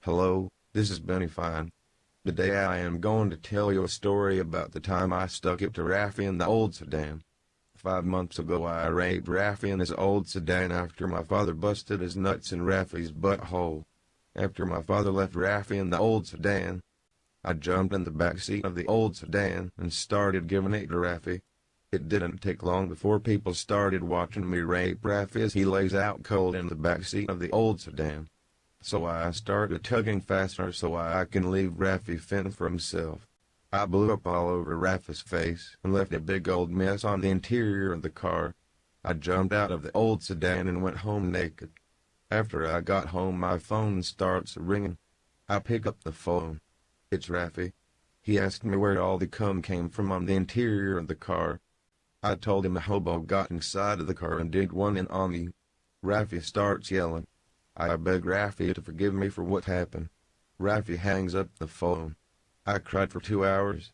Hello, this is Benny Fine. Today I am going to tell you a story about the time I stuck it to Raffy in the old sedan. 5 months ago I raped Raffy in his old sedan after my father busted his nuts in Raffy's butthole. After my father left Raffy in the old sedan, I jumped in the back seat of the old sedan and started giving it to Raffy. It didn't take long before people started watching me rape Raffy as he lays out cold in the back seat of the old sedan. So I started tugging faster so I can leave Raffy fend for himself. I blew up all over Raffy's face and left a big old mess on the interior of the car. I jumped out of the old sedan and went home naked. After I got home, my phone starts ringing. I pick up the phone. It's Raffy. He asked me where all the cum came from on the interior of the car. I told him a hobo got inside of the car and did one in on me. Raffy starts yelling. I beg Raffy to forgive me for what happened. Raffy hangs up the phone. I cried for 2 hours.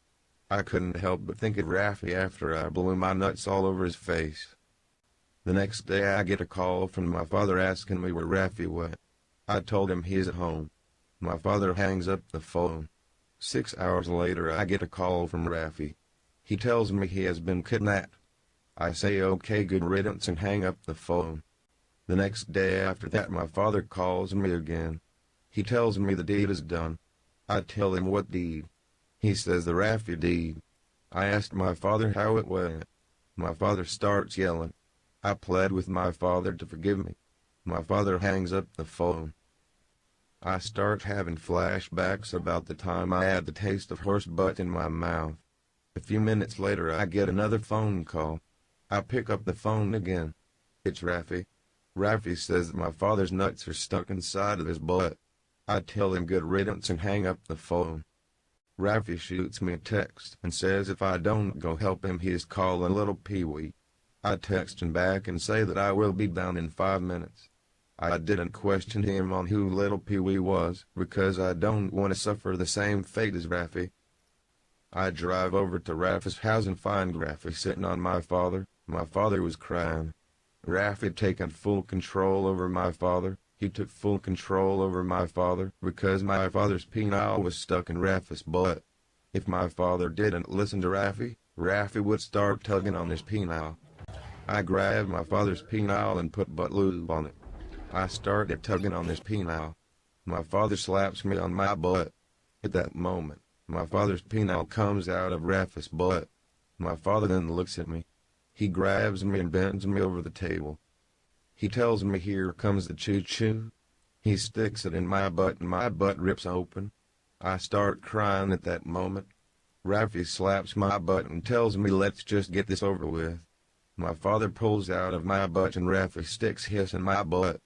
I couldn't help but think of Raffy after I blew my nuts all over his face. The next day I get a call from my father asking me where Raffy went. I told him he's at home. My father hangs up the phone. 6 hours later I get a call from Raffy. He tells me he has been kidnapped. I say okay, good riddance, and hang up the phone. The next day after that my father calls me again. He tells me the deed is done. I tell him what deed. He says the Raffy deed. I asked my father how it went. My father starts yelling. I pled with my father to forgive me. My father hangs up the phone. I start having flashbacks about the time I had the taste of horse butt in my mouth. A few minutes later I get another phone call. I pick up the phone again. It's Raffy. Raffy says that my father's nuts are stuck inside of his butt. I tell him good riddance and hang up the phone. Raffy shoots me a text and says if I don't go help him he is calling little Pee-wee. I text him back and say that I will be down in 5 minutes. I didn't question him on who little Pee-wee was because I don't want to suffer the same fate as Raffy. I drive over to Raffy's house and find Raffy sitting on my father. My father was crying. Raffy had taken full control over my father. He took full control over my father because my father's penile was stuck in Raffy's butt. If my father didn't listen to Raffy, Raffy would start tugging on his penile. I grabbed my father's penile and put butt lube on it. I started tugging on his penile. My father slaps me on my butt. At that moment, my father's penile comes out of Raffy's butt. My father then looks at me. He grabs me and bends me over the table. He tells me here comes the choo-choo. He sticks it in my butt and my butt rips open. I start crying at that moment. Raffy slaps my butt and tells me let's just get this over with. My father pulls out of my butt and Raffy sticks his in my butt.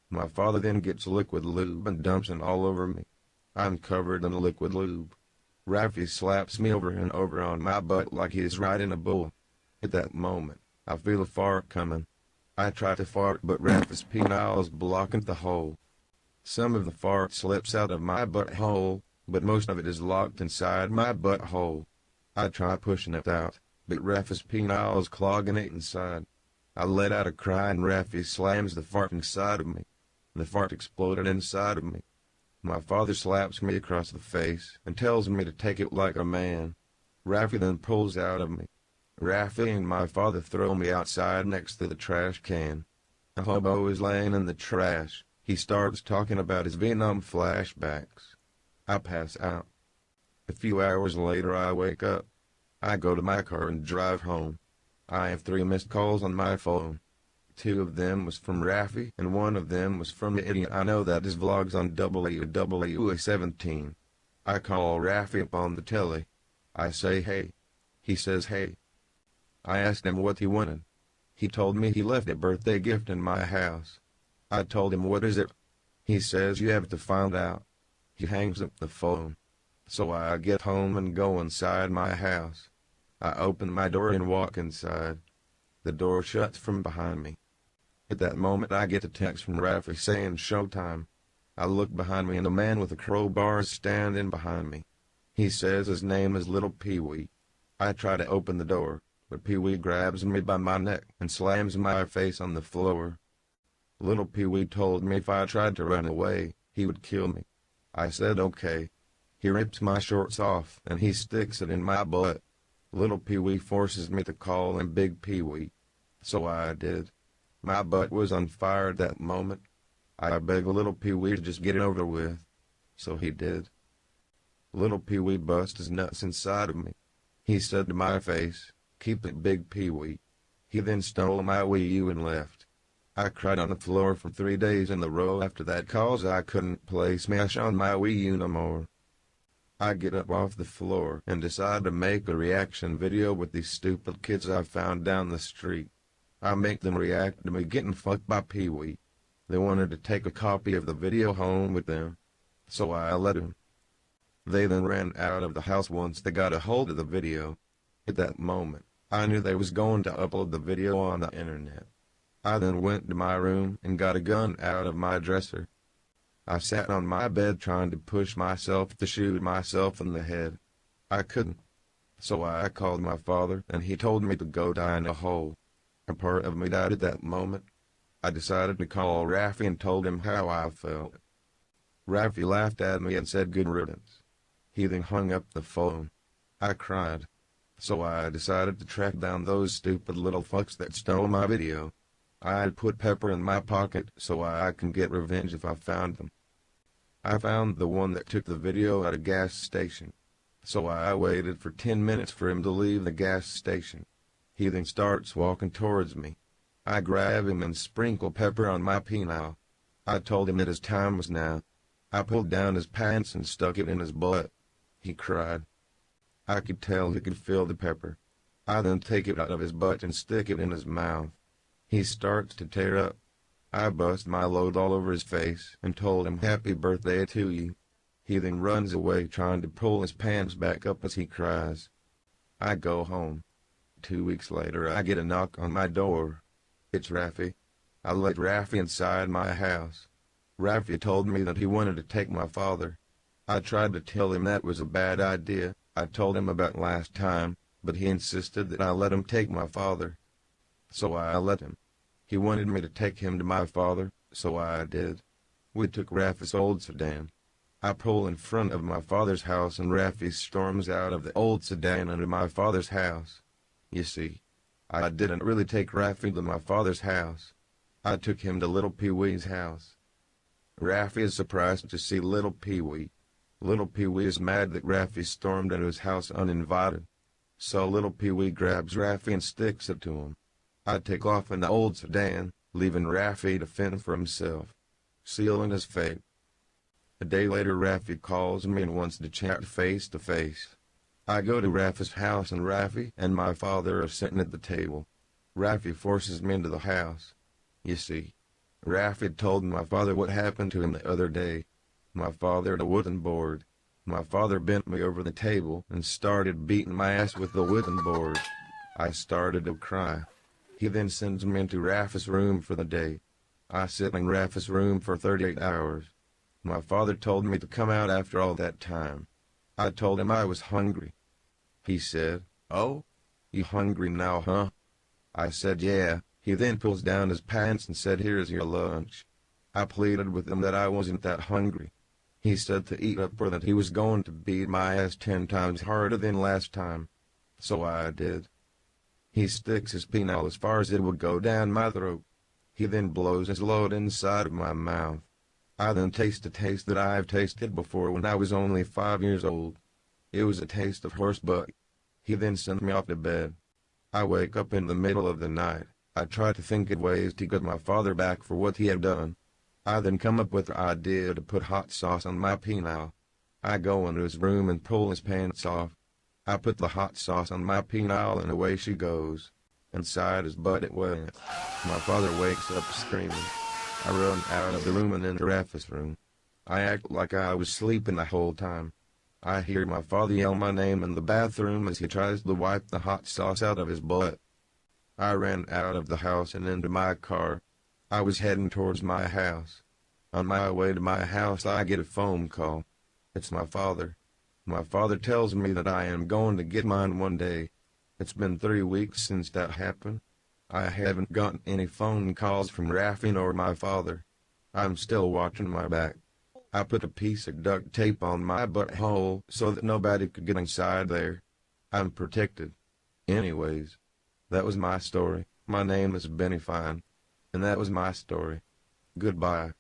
My father then gets liquid lube and dumps it all over me. I'm covered in liquid lube. Raffy slaps me over and over on my butt like he's riding a bull. At that moment, I feel a fart coming. I try to fart, but Raffy's penile is blocking the hole. Some of the fart slips out of my butthole, but most of it is locked inside my butthole. I try pushing it out, but Raffy's penile is clogging it inside. I let out a cry and Raffy slams the fart inside of me. The fart exploded inside of me. My father slaps me across the face and tells me to take it like a man. Raffy then pulls out of me. Raffy and my father throw me outside next to the trash can. A hobo is laying in the trash. He starts talking about his Vietnam flashbacks. I pass out. A few hours later I wake up. I go to my car and drive home. I have 3 missed calls on my phone. 2 of them was from Raffy and 1 of them was from the idiot I know that his vlog's on WW17. I call Raffy up on the telly. I say hey. He says hey. I asked him what he wanted. He told me he left a birthday gift in my house. I told him what is it? He says you have to find out. He hangs up the phone. So I get home and go inside my house. I open my door and walk inside. The door shuts from behind me. At that moment I get a text from Raffy saying showtime. I look behind me and a man with a crowbar is standing behind me. He says his name is Little Pee-wee. I try to open the door, but Pee-wee grabs me by my neck and slams my face on the floor. Little Pee-wee told me if I tried to run away, he would kill me. I said okay. He rips my shorts off and he sticks it in my butt. Little Pee-wee forces me to call him Big Pee-wee. So I did. My butt was on fire at that moment. I begged Little Pee-wee to just get it over with. So he did. Little Pee-wee bust his nuts inside of me. He said to my face, "Keep it, Big Pee-wee." He then stole my Wii U and left. I cried on the floor for 3 days in a row after that, 'cause I couldn't play Smash on my Wii U no more. I get up off the floor and decide to make a reaction video with these stupid kids I found down the street. I make them react to me getting fucked by Pee-wee. They wanted to take a copy of the video home with them, so I let them. They then ran out of the house once they got a hold of the video. At that moment, I knew they was going to upload the video on the internet. I then went to my room and got a gun out of my dresser. I sat on my bed trying to push myself to shoot myself in the head. I couldn't. So I called my father and he told me to go die in a hole. A part of me died at that moment. I decided to call Raffy and told him how I felt. Raffy laughed at me and said good riddance. He then hung up the phone. I cried. So I decided to track down those stupid little fucks that stole my video. I'd put pepper in my pocket so I can get revenge if I found them. I found the one that took the video at a gas station. So I waited for 10 minutes for him to leave the gas station. He then starts walking towards me. I grab him and sprinkle pepper on my penile. I told him that his time was now. I pulled down his pants and stuck it in his butt. He cried. I could tell he could feel the pepper. I then take it out of his butt and stick it in his mouth. He starts to tear up. I bust my load all over his face and told him happy birthday to you. He then runs away trying to pull his pants back up as he cries. I go home. 2 weeks later I get a knock on my door. It's Raffy. I let Raffy inside my house. Raffy told me that he wanted to take my father. I tried to tell him that was a bad idea. I told him about last time, but he insisted that I let him take my father. So I let him. He wanted me to take him to my father, so I did. We took Raffy's old sedan. I pull in front of my father's house and Raffy storms out of the old sedan into my father's house. You see, I didn't really take Raffy to my father's house. I took him to Little Pee-wee's house. Raffy is surprised to see Little Pee-wee. Little Pee-wee is mad that Raffy stormed into his house uninvited. So Little Pee-wee grabs Raffy and sticks it to him. I take off in the old sedan, leaving Raffy to fend for himself, sealing his fate. A day later Raffy calls me and wants to chat face to face. I go to Raffy's house and Raffy and my father are sitting at the table. Raffy forces me into the house. You see, Raffy had told my father what happened to him the other day. My father had a wooden board. My father bent me over the table and started beating my ass with the wooden board. I started to cry. He then sends me into Raffy's room for the day. I sit in Raffy's room for 38 hours. My father told me to come out after all that time. I told him I was hungry. He said, "Oh, you hungry now, huh?" I said, "Yeah." He then pulls down his pants and said, "Here's your lunch." I pleaded with him that I wasn't that hungry. He said to eat up or that he was going to beat my ass 10 times harder than last time. So I did. He sticks his penile as far as it would go down my throat. He then blows his load inside of my mouth. I then taste a taste that I've tasted before when I was only 5 years old. It was a taste of horse butt. He then sent me off to bed. I wake up in the middle of the night. I try to think of ways to get my father back for what he had done. I then come up with the idea to put hot sauce on my penile. I go into his room and pull his pants off. I put the hot sauce on my penile and away she goes. Inside his butt it went. My father wakes up screaming. I run out of the room and into Raffy's room. I act like I was sleeping the whole time. I hear my father yell my name in the bathroom as he tries to wipe the hot sauce out of his butt. I ran out of the house and into my car. I was heading towards my house. On my way to my house, I get a phone call. It's my father. My father tells me that I am going to get mine one day. It's been 3 weeks since that happened. I haven't gotten any phone calls from Raffy or my father. I'm still watching my back. I put a piece of duct tape on my butthole so that nobody could get inside there. I'm protected. Anyways, that was my story. My name is Benny Fine, and that was my story. Goodbye.